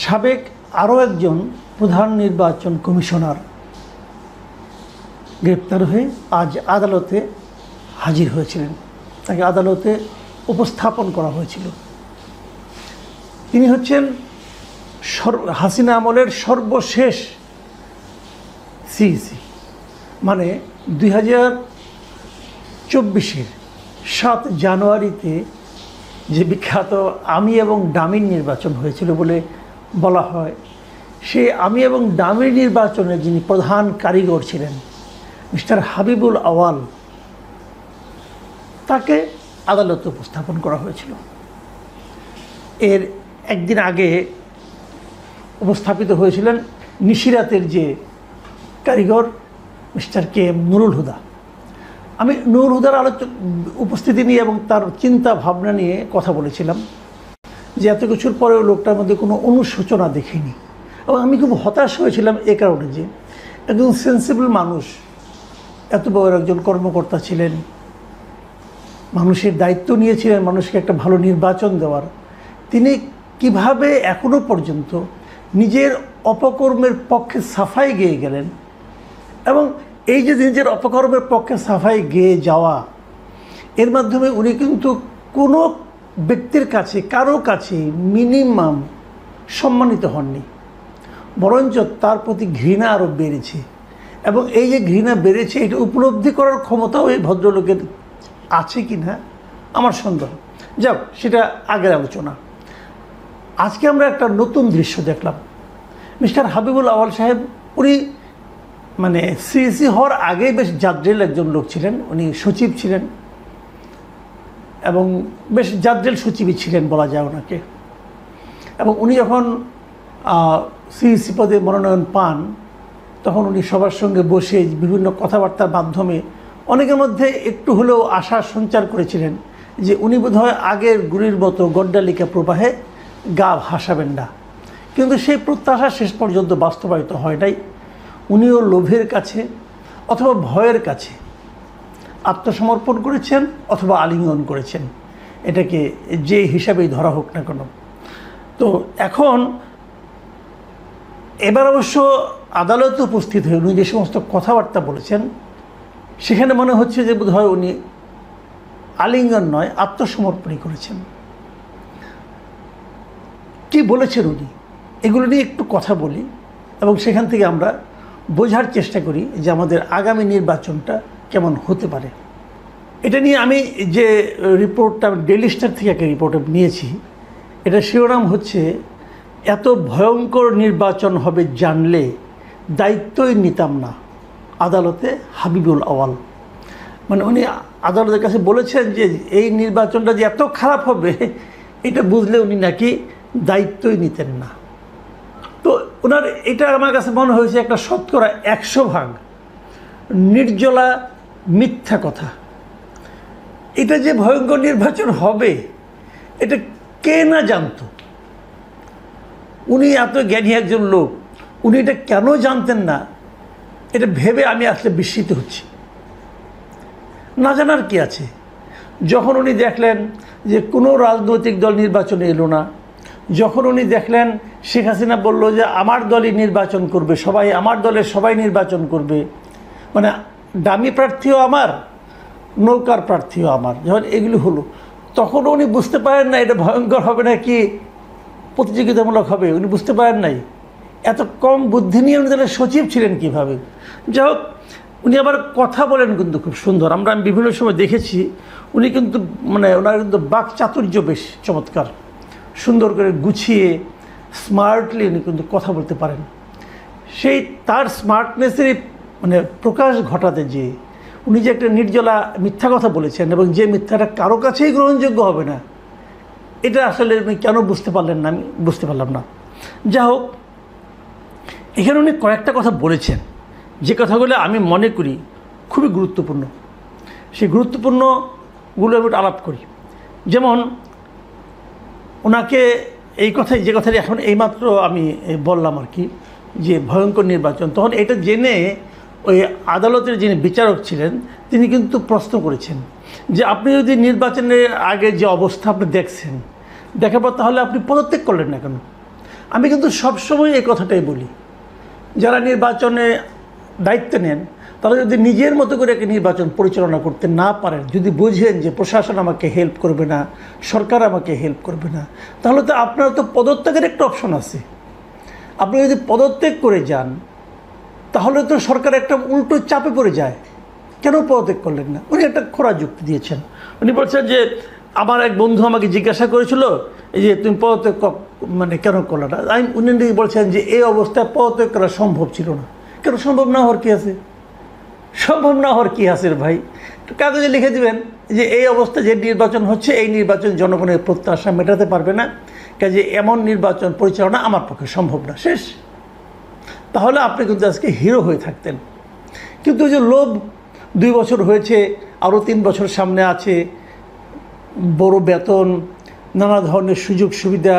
সাবেক আরও একজন প্রধান নির্বাচন কমিশনার গ্রেপ্তার হয়ে আজ আদালতে হাজির হয়েছিলেন। তাকে আদালতে উপস্থাপন করা হয়েছিল। তিনি হচ্ছেন হাসিনা আমলের সর্বশেষ সিইসি, মানে 2024-এর 7 জানুয়ারিতে যে বিখ্যাত আমি এবং ডামির নির্বাচন হয়েছিল বলে বলা হয়, সেই আমি এবং ডামির নির্বাচনে যিনি প্রধান কারিগর ছিলেন মিস্টার হাবিবুল আওয়াল, তাকে আদালতে উপস্থাপন করা হয়েছিল। এর একদিন আগে উপস্থাপিত হয়েছিলেন নিশিরাতের যে কারিগর mister K M Nurul Huda. আমি নুরুল হুদার উপস্থিতি নিয়ে এবং তার চিন্তা ভাবনা নিয়ে কথা বলেছিলাম যে এত কিছুর পরেও লোকটার মধ্যে কোনো অনুশোচনা দেখিনি, এবং আমি খুব হতাশ হয়েছিলাম এ কারণে যে একজন সেন্সিবল মানুষ, এত বড় একজন কর্মকর্তা ছিলেন, মানুষের দায়িত্ব নিয়েছিলেন মানুষকে একটা ভালো নির্বাচন দেওয়ার, তিনি কিভাবে এখনো পর্যন্ত নিজের অপকর্মের পক্ষে সাফাই গেয়ে গেলেন। এবং এই যে নিজের অপকর্মের পক্ষে সাফাই গেয়ে যাওয়া, এর মাধ্যমে উনি কিন্তু কোনো ব্যক্তির কাছে, কারো কাছে মিনিমাম সম্মানিত হননি, বরঞ্চ তার প্রতি ঘৃণা আরও বেড়েছে। এবং এই যে ঘৃণা বেড়েছে, এটা উপলব্ধি করার ক্ষমতাও এই ভদ্রলোকের আছে কি না আমার সন্দেহ। যাক, সেটা আগের আলোচনা। আজকে আমরা একটা নতুন দৃশ্য দেখলাম। মিস্টার হাবিবুল আওয়াল সাহেব, উনি মানে সিইসি হওয়ার আগেই বেশ জাদ্রেল একজন লোক ছিলেন, উনি সচিব ছিলেন এবং বেশ জাদ্রেল সচিবই ছিলেন বলা যায় ওনাকে। এবং উনি যখন সিইসি পদে মনোনয়ন পান, তখন উনি সবার সঙ্গে বসে বিভিন্ন কথাবার্তার মাধ্যমে অনেকের মধ্যে একটু হলেও আশা সঞ্চার করেছিলেন যে উনি বোধহয় আগের গুলির মতো গড্ডালিকা প্রবাহে গা ভাসাবেন না। কিন্তু সেই প্রত্যাশা শেষ পর্যন্ত বাস্তবায়িত হয় নাই। উনিও লোভের কাছে অথবা ভয়ের কাছে আত্মসমর্পণ করেছেন অথবা আলিঙ্গন করেছেন, এটাকে যে হিসাবেই ধরা হোক না কেন। তো এখন এবার অবশ্য আদালতে উপস্থিত হয়ে উনি যে সমস্ত কথাবার্তা বলেছেন, সেখানে মনে হচ্ছে যে বোধহয় উনি আলিঙ্গন নয়, আত্মসমর্পণই করেছেন। কি বলেছেন উনি, এগুলো নিয়ে একটু কথা বলি এবং সেখান থেকে আমরা বোঝার চেষ্টা করি যে আমাদের আগামী নির্বাচনটা কেমন হতে পারে। এটা নিয়ে আমি যে রিপোর্টটা ডেইলি স্টার থেকে একটা রিপোর্ট নিয়েছি, এটা শিরোনাম হচ্ছে এত ভয়ঙ্কর নির্বাচন হবে জানলে দায়িত্বই নিতাম না, আদালতে হাবিবুল আওয়াল। মানে উনি আদালতের কাছে বলেছেন যে এই নির্বাচনটা যে এত খারাপ হবে এটা বুঝলে উনি নাকি দায়িত্বই নিতেন না। তো ওনার এটা আমার কাছে মনে হয়েছে একটা 100% নির্জলা মিথ্যা কথা। এটা যে ভয়ঙ্কর নির্বাচন হবে এটা কে না জানতো। উনি এত জ্ঞানী একজন লোক, উনি এটা কেন জানতেন না, এটা ভেবে আমি আসলে বিস্মিত হচ্ছি। না জানার কি আছে? যখন উনি দেখলেন যে কোনো রাজনৈতিক দল নির্বাচনে এলো না, যখন উনি দেখলেন শেখ হাসিনা বলল যে আমার দলই নির্বাচন করবে, সবাই আমার দলের সবাই নির্বাচন করবে, মানে দামি প্রার্থীও আমার, নৌকার প্রার্থীও আমার, যখন এগুলি হলো তখন উনি বুঝতে পারেন না এটা ভয়ঙ্কর হবে না কি প্রতিযোগিতামূলক হবে, উনি বুঝতে পারেন নাই। এত কম বুদ্ধি নিয়ে উনি তাহলে সচিব ছিলেন কীভাবে? যাই হোক, উনি আবার কথা বলেন কিন্তু খুব সুন্দর। আমি বিভিন্ন সময় দেখেছি উনি কিন্তু মানে ওনার কিন্তু বাক চাতুর্য বেশ চমৎকার, সুন্দর করে গুছিয়ে স্মার্টলি উনি কিন্তু কথা বলতে পারেন। সেই তার স্মার্টনেসেরই মানে প্রকাশ ঘটাতে যে উনি যে একটা নির্জলা মিথ্যা কথা বলেছেন এবং যে মিথ্যাটা কারো কাছেই গ্রহণযোগ্য হবে না, এটা আসলে উনি কেন বুঝতে পারলেন না আমি বুঝতে পারলাম না। যা হোক, এখানে উনি কয়েকটা কথা বলেছেন যে কথাগুলো আমি মনে করি খুবই গুরুত্বপূর্ণ। সেই গুরুত্বপূর্ণগুলো আমি আলাপ করি। যেমন ওনাকে এই কথাই, যে কথাটি এখন এইমাত্র আমি বললাম আর কি, যে ভয়ঙ্কর নির্বাচন, তখন এটা জেনে ওই আদালতের যিনি বিচারক ছিলেন তিনি কিন্তু প্রশ্ন করেছেন যে আপনি যদি নির্বাচনের আগে যে অবস্থা আপনি দেখছেন, দেখার পর তাহলে আপনি পদত্যাগ করলেন না কেন? আমি কিন্তু সবসময় এই কথাটাই বলি, যারা নির্বাচনে দায়িত্ব নেন তারা যদি নিজের মতো করে একটা নির্বাচন পরিচালনা করতে না পারেন, যদি বুঝেন যে প্রশাসন আমাকে হেল্প করবে না, সরকার আমাকে হেল্প করবে না, তাহলে তো আপনার তো পদত্যাগের একটা অপশন আছে। আপনি যদি পদত্যাগ করে যান তাহলে তো সরকার একটা উল্টো চাপে পড়ে যায়, কেন পদত্যাগ করলেন না? উনি একটা খোঁড়া যুক্তি দিয়েছেন। উনি বলছেন যে আমার এক বন্ধু আমাকে জিজ্ঞাসা করেছিল এই যে তুমি পদত্যাগ মানে কেন করলে না। উনি বলছেন যে এই অবস্থায় পদত্যাগ করা সম্ভব ছিল না। কেন সম্ভব না হওয়ার কী আছে? সম্ভব না হওয়ার কী আছে ভাই? কাগজে লিখে দিবেন যে এই অবস্থায় যে নির্বাচন হচ্ছে এই নির্বাচন জনগণের প্রত্যাশা মেটাতে পারবে না, কাজে এমন নির্বাচন পরিচালনা আমার পক্ষে সম্ভব না, শেষ। তাহলে আপনি কিন্তু আজকে হিরো হয়ে থাকতেন। কিন্তু যে লোভ, 2 বছর হয়েছে, আরও 3 বছর সামনে আছে, বড় বেতন, নানা ধরনের সুযোগ সুবিধা,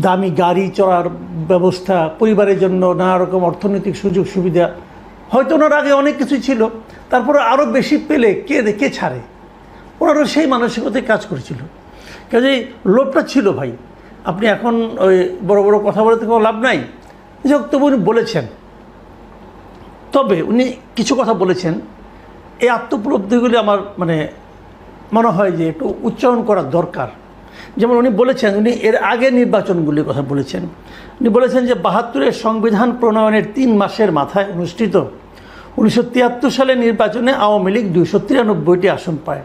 দামি গাড়ি চড়ার ব্যবস্থা, পরিবারের জন্য নানা রকম অর্থনৈতিক সুযোগ সুবিধা, হয়তো ওনার আগে অনেক কিছু ছিল, তারপরে আরও বেশি পেলে কে ছাড়ে? ওনারা সেই মানসিকতায় কাজ করেছিল, কাজেই লোভটা ছিল ভাই। আপনি এখন ওই বড় বড় কথা বলতে কোনো লাভ নাই। যাক, তবু উনি বলেছেন, তবে উনি কিছু কথা বলেছেন, এই আত্মোপলব্ধিগুলি আমার মনে হয় যে একটু উচ্চারণ করা দরকার। যেমন উনি বলেছেন, উনি এর আগে নির্বাচনগুলির কথা বলেছেন। উনি বলেছেন যে 72-এর সংবিধান প্রণয়নের 3 মাসের মাথায় অনুষ্ঠিত 1973 সালের নির্বাচনে আওয়ামী লীগ 293টি আসন পায়।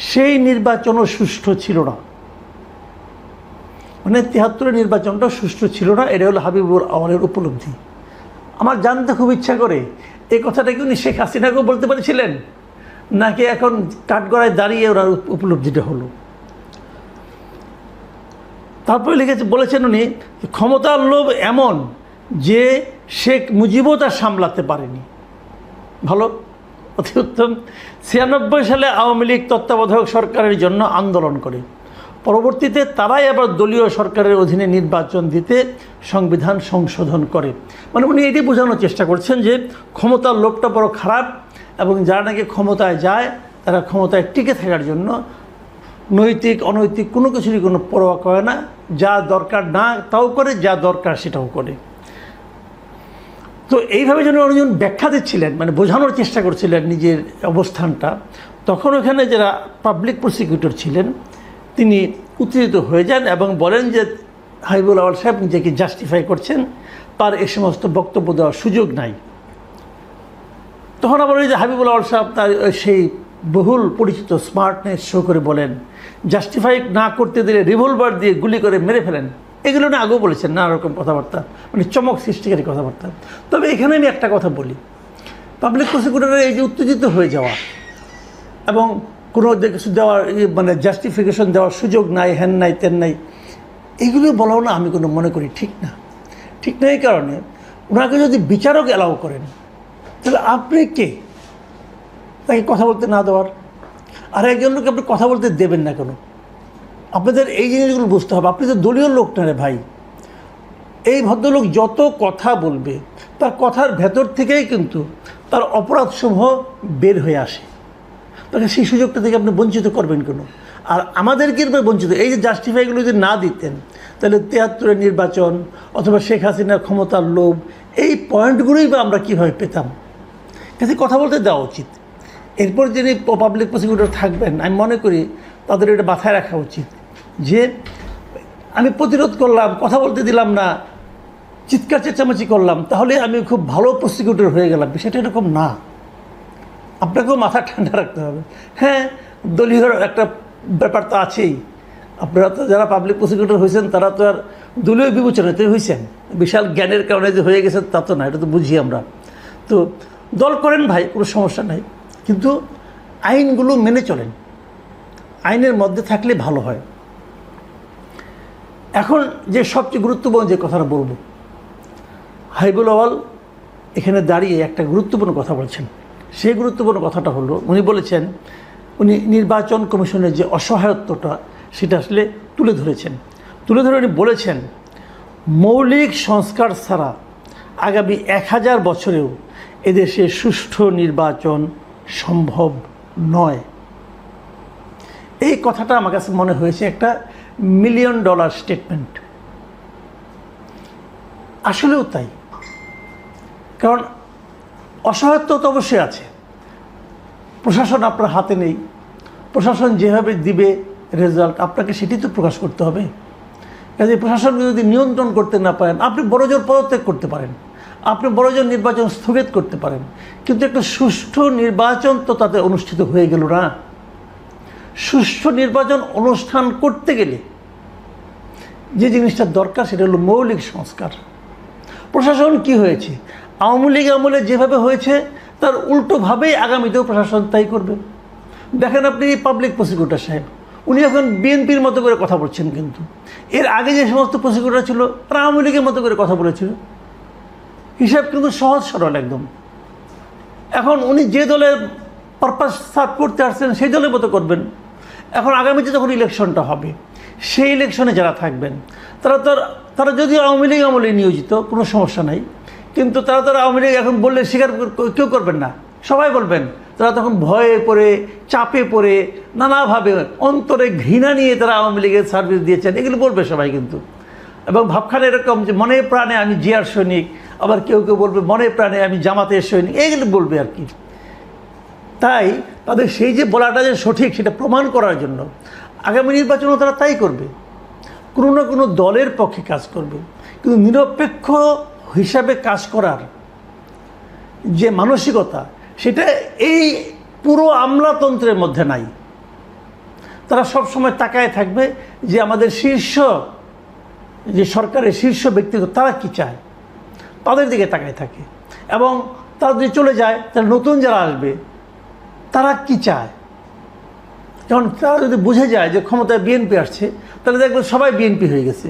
সেই নির্বাচনও সুষ্ঠু ছিল না। 73-এর নির্বাচনটা সুষ্ঠু ছিল না, এটা হলো হাবিবুর আওয়ালের উপলব্ধি। আমার জানতে খুব ইচ্ছা করে, এই কথাটা কি উনি শেখ হাসিনাকেও বলতে পেরেছিলেন, নাকি এখন কাঠগড়ায় দাঁড়িয়ে ওনার উপলব্ধিটা হলো? তারপরে বলেছেন উনি, ক্ষমতার লোভ এমন যে শেখ মুজিবও তা সামলাতে পারেনি। ভালো, অতি উত্তম। 96 সালে আওয়ামী লীগ তত্ত্বাবধায়ক সরকারের জন্য আন্দোলন করে, পরবর্তীতে তারাই আবার দলীয় সরকারের অধীনে নির্বাচন দিতে সংবিধান সংশোধন করে। উনি এটি বোঝানোর চেষ্টা করছেন যে ক্ষমতার লোভটা বড় খারাপ, এবং যারা নাকি ক্ষমতায় যায় তারা ক্ষমতায় টিকে থাকার জন্য নৈতিক অনৈতিক কোনো কিছুরই কোনো পরোয়া করে না, যা দরকার না তাও করে, যা দরকার সেটাও করে। তো এইভাবে যেন উনি ব্যাখ্যা দিচ্ছিলেন, বোঝানোর চেষ্টা করছিলেন নিজের অবস্থানটা, তখন ওখানে যারা পাবলিক প্রসিকিউটর ছিলেন তিনি উত্তেজিত হয়ে যান এবং বলেন যে হাবিবুল আওয়াল সাহেব নিজেকে জাস্টিফাই করছেন, তার এ সমস্ত বক্তব্য দেওয়ার সুযোগ নাই। তখন আবার ওই যে হাবিবুল আওয়াল সাহেব তার সেই বহুল পরিচিত স্মার্টনেস শো করে বলেন, জাস্টিফাই না করতে দিলে রিভলভার দিয়ে গুলি করে মেরে ফেলেন। এগুলো না আগেও বলেছেন, নানা রকম কথাবার্তা, চমক সৃষ্টিকারী কথাবার্তা। তবে এখানে আমি একটা কথা বলি, পাবলিক প্রসিকিউটরের এই যে উত্তেজিত হয়ে যাওয়া এবং কোনো কিছু দেওয়ার জাস্টিফিকেশন দেওয়ার সুযোগ নাই, হ্যান নাই তেন নাই, এগুলো বলাও না আমি কোনো মনে করি ঠিক না। ঠিক না এই কারণে, ওনাকে যদি বিচারক অ্যালাউ করেন তাহলে আপনি কে তাকে কথা বলতে না দেওয়ার? আর একজন লোক আপনি কথা বলতে দেবেন না কেন? আপনাদের এই জিনিসগুলো বুঝতে হবে। আপনি তো দলীয় লোক না রে ভাই। এই ভদ্রলোক যত কথা বলবে তার কথার ভেতর থেকেই কিন্তু তার অপরাধসমূহ বের হয়ে আসে। তাকে সেই সুযোগটা থেকে আপনি বঞ্চিত করবেন কেন? আর আমাদেরকে বঞ্চিত, এই যে জাস্টিফাইগুলো যদি না দিতেন তাহলে 73-এর নির্বাচন অথবা শেখ হাসিনার ক্ষমতার লোভ, এই পয়েন্টগুলোই বা আমরা কীভাবে পেতাম? কাছে কথা বলতে দেওয়া উচিত। এরপর যিনি পাবলিক প্রসিকিউটর থাকবেন, আমি মনে করি তাদের এটা মাথায় রাখা উচিত যে আমি প্রতিরোধ করলাম, কথা বলতে দিলাম না, চিৎকার চেঁচামেচি করলাম, তাহলে আমি খুব ভালো প্রসিকিউটর হয়ে গেলাম। বিষয়টা এরকম না। আপনাকেও মাথা ঠান্ডা রাখতে হবে। হ্যাঁ, দলীয় একটা ব্যাপার তো আছেই। আপনারা তো যারা পাবলিক প্রসিকিউটর হয়েছেন তারা তো আর দলীয় বিবেচনাতে হয়েছেন, বিশাল জ্ঞানের কারণে যে হয়ে গেছেন তা তো না, এটা তো বুঝি আমরা। তো দল করেন ভাই, কোনো সমস্যা নাই, কিন্তু আইনগুলো মেনে চলেন, আইনের মধ্যে থাকলে ভালো হয়। এখন যে সবচেয়ে গুরুত্বপূর্ণ যে কথাটা বলবো, হাবিবুল আওয়াল এখানে দাঁড়িয়ে একটা গুরুত্বপূর্ণ কথা বলছেন। সেই গুরুত্বপূর্ণ কথাটা হলো, উনি বলেছেন, উনি নির্বাচন কমিশনের যে অসহায়ত্বটা সেটা আসলে তুলে ধরেছেন। তুলে ধরে উনি বলেছেন, মৌলিক সংস্কার ছাড়া আগামী 1000 বছরেও এদেশে সুষ্ঠু নির্বাচন সম্ভব নয়। এই কথাটা আমার কাছে মনে হয়েছে একটা $1 মিলিয়ন স্টেটমেন্ট। আসলেও তাই, কারণ অসহায়ত্ব তো অবশ্যই আছে। প্রশাসন আপনার হাতে নেই, প্রশাসন যেভাবে দিবে রেজাল্ট আপনাকে সেটি তো প্রকাশ করতে হবে। কাজে প্রশাসনকে যদি নিয়ন্ত্রণ করতে না পারেন, আপনি বড়জোর পদত্যাগ করতে পারেন, আপনি বড়জোর নির্বাচন স্থগিত করতে পারেন, কিন্তু একটা সুষ্ঠু নির্বাচন তো তাতে অনুষ্ঠিত হয়ে গেল না। সুষ্ঠু নির্বাচন অনুষ্ঠান করতে গেলে যে জিনিসটা দরকার সেটা হলো মৌলিক সংস্কার। প্রশাসন কি হয়েছে, আওয়ামী লীগ আমলে যেভাবে হয়েছে তার উল্টোভাবেই আগামীতেও প্রশাসন তাই করবে। দেখেন আপনি পাবলিক প্রসিকিউটর সাহেব, উনি এখন বিএনপির মতো করে কথা বলছেন, কিন্তু এর আগে যে সমস্ত প্রসিকিউটর ছিল তারা আওয়ামী লীগের মতো করে কথা বলেছিল। হিসাব কিন্তু সহজ সরল একদম। এখন উনি যে দলের পারপাস সার্ভ করতে আসছেন সেই দলের মতো করবেন। এখন আগামীতে যখন ইলেকশনটা হবে, সেই ইলেকশনে যারা থাকবেন তারা যদিও আওয়ামী লীগ আমলে নিয়োজিত, কোনো সমস্যা নাই, কিন্তু তারা আওয়ামী লীগ এখন বললে স্বীকার কেউ করবেন না, সবাই বলবেন। তারা তখন ভয়ে পড়ে, চাপে পড়ে, নানাভাবে অন্তরে ঘৃণা নিয়ে তারা আওয়ামী লীগের সার্ভিস দিয়েছেন এগুলো বলবে সবাই কিন্তু। এবং ভাবখানে এরকম যে মনে প্রাণে আমি জিয়ার সৈনিক, আবার কেউ কেউ বলবে মনে প্রাণে আমি জামাতের সৈনিক, এইগুলো বলবে আর কি। তাই তাদের সেই যে বলাটা যে সঠিক সেটা প্রমাণ করার জন্য আগামী নির্বাচনও তারা তাই করবে, কোনো না কোনো দলের পক্ষে কাজ করবে। কিন্তু নিরপেক্ষ হিসাবে কাজ করার যে মানসিকতা সেটা এই পুরো আমলাতন্ত্রের মধ্যে নাই। তারা সব সময় তাকায় থাকবে যে আমাদের শীর্ষ যে সরকারের শীর্ষ ব্যক্তিত্ব তারা কি চায়, তাদের দিকে তাকায় থাকে। এবং তারা যদি চলে যায় তাহলে নতুন যারা আসবে তারা কি চায়। যখন তারা যদি বুঝে যায় যে ক্ষমতায় বিএনপি আসছে, তাহলে দেখবেন সবাই বিএনপি হয়ে গেছে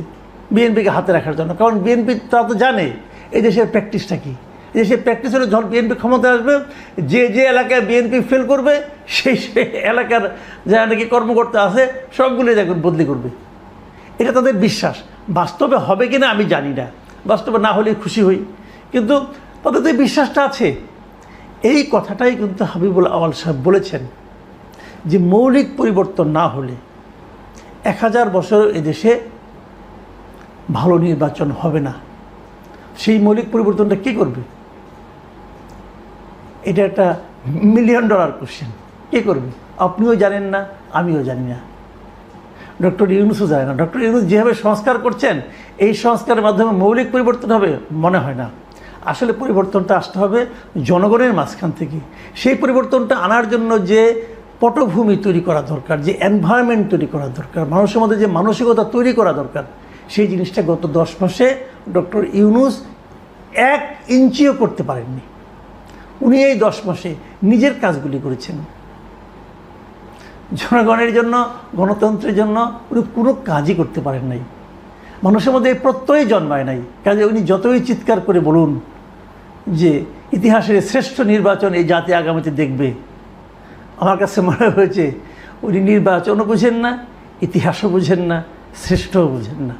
বিএনপিকে হাতে রাখার জন্য। কারণ বিএনপি তারা তো জানে এই দেশের প্র্যাকটিসটা কী। এই দেশের প্র্যাকটিস হলে যখন বিএনপি ক্ষমতায় আসবে, যে যে এলাকায় বিএনপি ফেল করবে সেই এলাকার যারা নাকি কর্মকর্তা আছে সবগুলোই দেখবেন বদলি করবে। এটা তাদের বিশ্বাস। বাস্তবে হবে কিনা আমি জানি না, বাস্তবে না হলে খুশি হই, কিন্তু তাদের তো বিশ্বাসটা আছে। এই কথাটাই কিন্তু হাবিবুল আউয়াল সাহেব বলেছেন যে মৌলিক পরিবর্তন না হলে 1000 বছর এদেশে ভালো নির্বাচন হবে না। সেই মৌলিক পরিবর্তনটা কী করবে? এটা একটা $1 মিলিয়ন কোশ্চেন। কে করবে? আপনিও জানেন না, আমিও জানি না, ডক্টর ইউনূসও জানে না। ডক্টর ইউনূস যেভাবে সংস্কার করছেন, এই সংস্কারের মাধ্যমে মৌলিক পরিবর্তন হবে মনে হয় না। আসলে পরিবর্তনটা আসতে হবে জনগণের মাঝখান থেকে। সেই পরিবর্তনটা আনার জন্য যে পটভূমি তৈরি করা দরকার, যে এনভায়রনমেন্ট তৈরি করা দরকার, মানুষের মধ্যে যে মানসিকতা তৈরি করা দরকার, সেই জিনিসটা গত 10 মাসে ডক্টর ইউনূস 1 ইঞ্চিও করতে পারেননি। উনি এই 10 মাসে নিজের কাজগুলি করেছেন। জনগণের জন্য, গণতন্ত্রের জন্য উনি কোনো কাজই করতে পারেন নাই। মানুষের মধ্যে এই প্রত্যয় জন্মায় নাই। কাজে উনি যতই চিৎকার করে বলুন যে ইতিহাসের শ্রেষ্ঠ নির্বাচন এই জাতি আগামীতে দেখবে, আমার কাছে মনে হয়েছে উনি নির্বাচনও বুঝেন না, ইতিহাসও বুঝেন না, শ্রেষ্ঠও বুঝেন না।